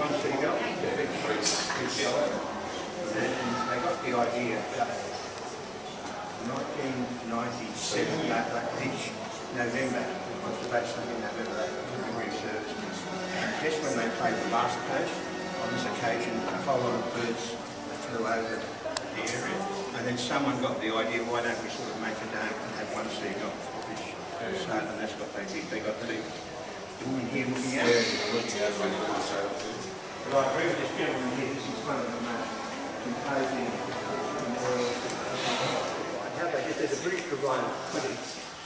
one seagull per each side. And they got the idea that 1997, each November, because the boat's in November, they resurfaced this. And just when they played the last post, on this occasion, a whole lot of birds flew over the area. And then someone got the idea, why don't we sort of make a dome and have one seagull for each side, and that's what they did. They got the woman here looking at it. But I agree with this gentleman here, this is one of the most imposing memorials. How they did, there's a British provided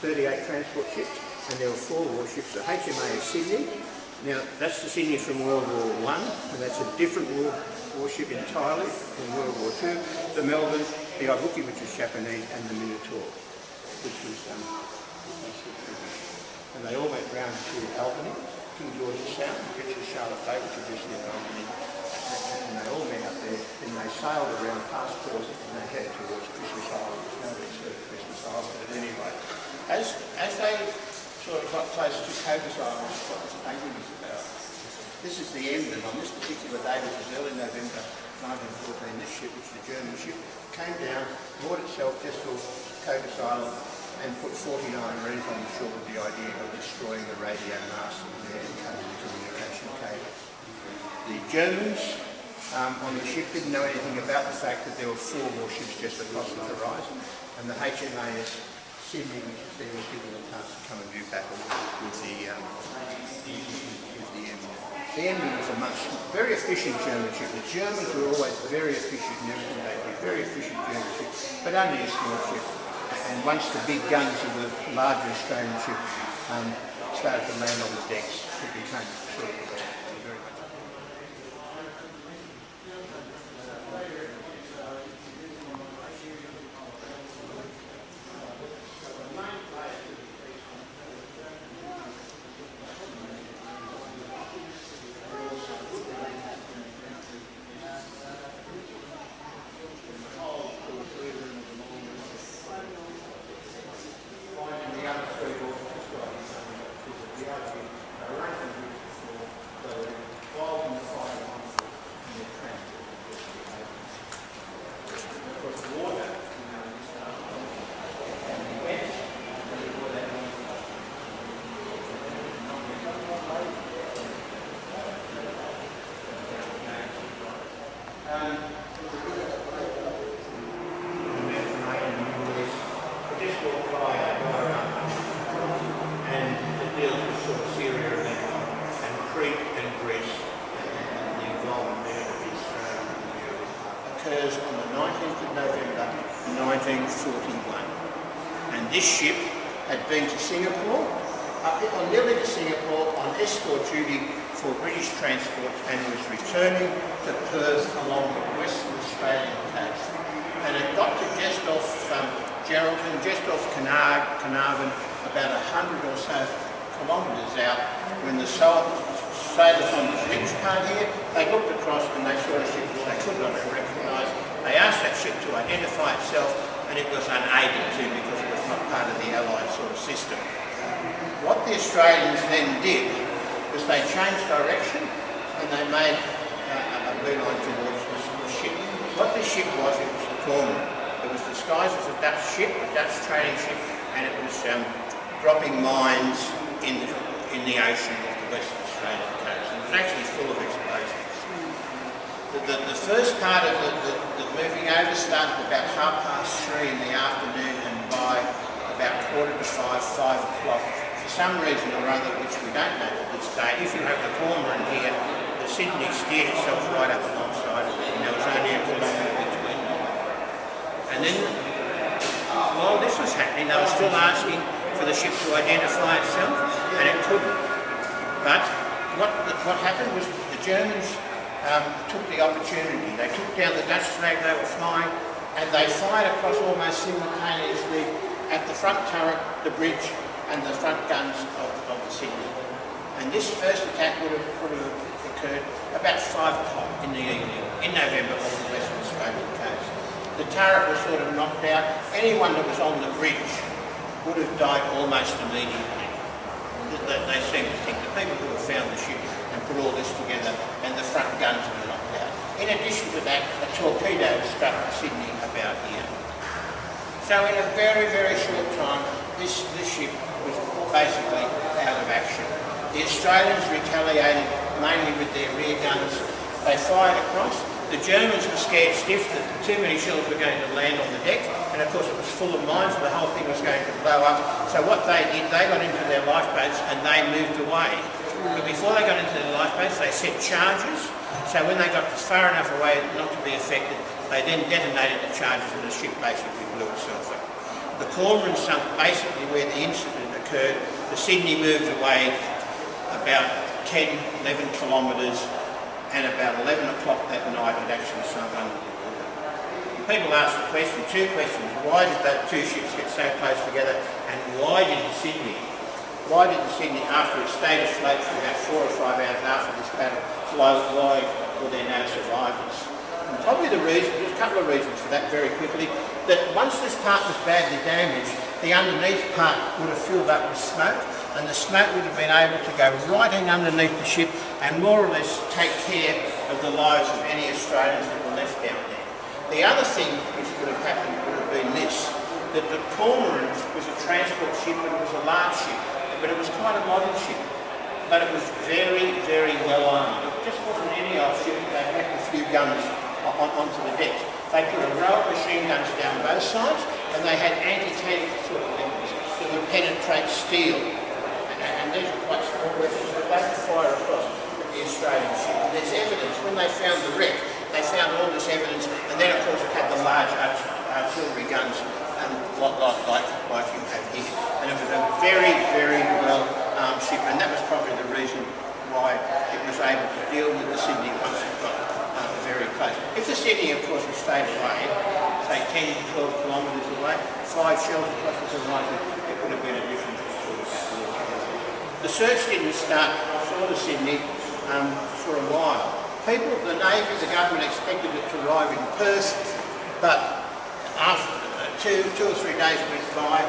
38 transport ships, and there were 4 warships. The HMS Sydney, now that's the Sydney from World War I, and that's a different warship entirely from World War II. The Melbourne, the Ibuki, which is Japanese, and the Minotaur, which was and they all went round to Albany, King George's Sound, which is Charlotte Bay, which is just near Albany, and they all met up there, and they sailed around past Port and they headed towards Christmas Island. Christmas Island, but anyway, as they sort of got close to Cobus Island, which is what this painting is about, this is the emblem on this particular day, which was early November 1914. This ship, which is a German ship, came down, moored itself just off Cobus Island, and put 49 Marines on the shore with the idea of destroying the radio mast there and cutting the communication cables. The Germans on the ship didn't know anything about the fact that there were 4 warships just across the horizon, and the HMS Sydney, which is there, was given the task to come and do battle with the Emden. The Emden was a very efficient German ship. The Germans were always very efficient in everything they did, very efficient German ship, but only a small ship. And once the big guns of the larger Australian ship started to land on the decks, it became sort of very much. Occurs on the 19th of November 1941, and this ship had been to Singapore, nearly to Singapore on escort duty for British transport, and was returning to Perth along the Western Australian coast, and it got to just off Geraldton, just off Carnarvon, about 100 or so kilometres out, when the sailors on the bridge part here, they looked across and they saw a ship which they could not recognise. They asked that ship to identify itself, and it was unable to because it was not part of the Allied sort of system. What the Australians then did was they changed direction and they made a beeline towards the ship. What this ship was, it was the Cormorant. It was disguised as a Dutch ship, a Dutch trading ship, and it was dropping mines in the ocean off the Western Australian coast. It was actually full of explosives. The first part of the moving over started about 3:30 in the afternoon, and by about 5:45, 5 o'clock, for some reason or other, which we don't know to this day, if you have the Cormorant here, the Sydney steered itself right up alongside of it, and there was only a kilometre between them. And then, while this was happening, they were still asking for the ship to identify itself, and it couldn't. But what happened was the Germans took the opportunity. They took down the Dutch flag they were flying, and they fired across almost simultaneously at the front turret, the bridge, and the front guns of the Sydney. And this first attack would have occurred about 5 o'clock in the evening, in November, off the Western Australian coast. The turret was sort of knocked out. Anyone that was on the bridge would have died almost immediately. they seem to think, the people who have found the ship and put all this together, and the front guns were knocked out. In addition to that, a torpedo struck Sydney about here. So in a very, very short time, this ship was basically out of action. The Australians retaliated mainly with their rear guns. They fired across. The Germans were scared stiff that too many shells were going to land on the deck, and of course it was full of mines, so the whole thing was going to blow up. So what they did, they got into their lifeboats and they moved away. But before they got into their lifeboats, they set charges. So when they got far enough away not to be affected, they then detonated the charges and the ship basically blew itself up. The cormorant sunk basically where the incident occurred. The Sydney moved away about 10, 11 kilometres, and about 11 o'clock that night it actually sunk under the water. People ask the question, two questions: why did those two ships get so close together, and why did the Sydney, after it stayed afloat for about 4 or 5 hours after this battle, why were there no survivors? And probably there's a couple of reasons for that very quickly, that once this part was badly damaged, the underneath part would have filled up with smoke, and the smoke would have been able to go right in underneath the ship and more or less take care of the lives of any Australians that were left down there. The other thing which would have happened would have been this, that the Cormorant was a transport ship, but it was a large ship, but it was quite a modern ship, but it was very, very well armed. It just wasn't any old ship. They had a few guns onto the deck. They put a row of machine guns down both sides, and they had anti-tank sort of weapons that would penetrate steel. And these were quite small weapons, but they could fire across the Australian ship. There's evidence. When they found the wreck, they found all this evidence, and then of course it had the large artillery guns, like you have here. And it was a very, very well armed ship, and that was probably the reason why it was able to deal with the Sydney once it got very close. If the Sydney, of course, had stayed away, say 10 to 12 kilometres away, 5 shells across the horizon, it would have been a different sort of battle. The search didn't start for the Sydney for a while. People, the Navy, the government expected it to arrive in Perth, but after two or three days went by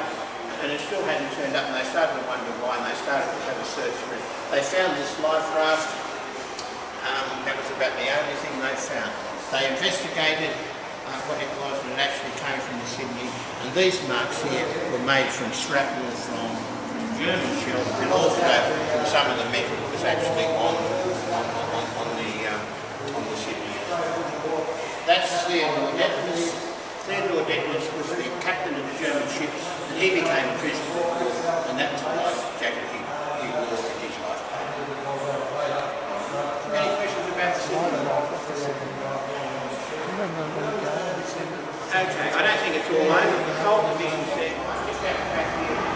and it still hadn't turned up, and they started to wonder why, and they started to have a search for it. They found this life raft. That was about the only thing they found. They investigated what it was, and it actually came from the Sydney. And these marks here were made from shrapnel from German shells, and also from some of the metal that was actually on the Sydney. That's Theodore Detmers. Theodore Detmers was the captain of the German ship, and he became a prisoner, and that was the life jacket he wore in his lifetime. Any questions about the Sydney? Okay, I don't think it's all over. The whole division's there. Just out back here.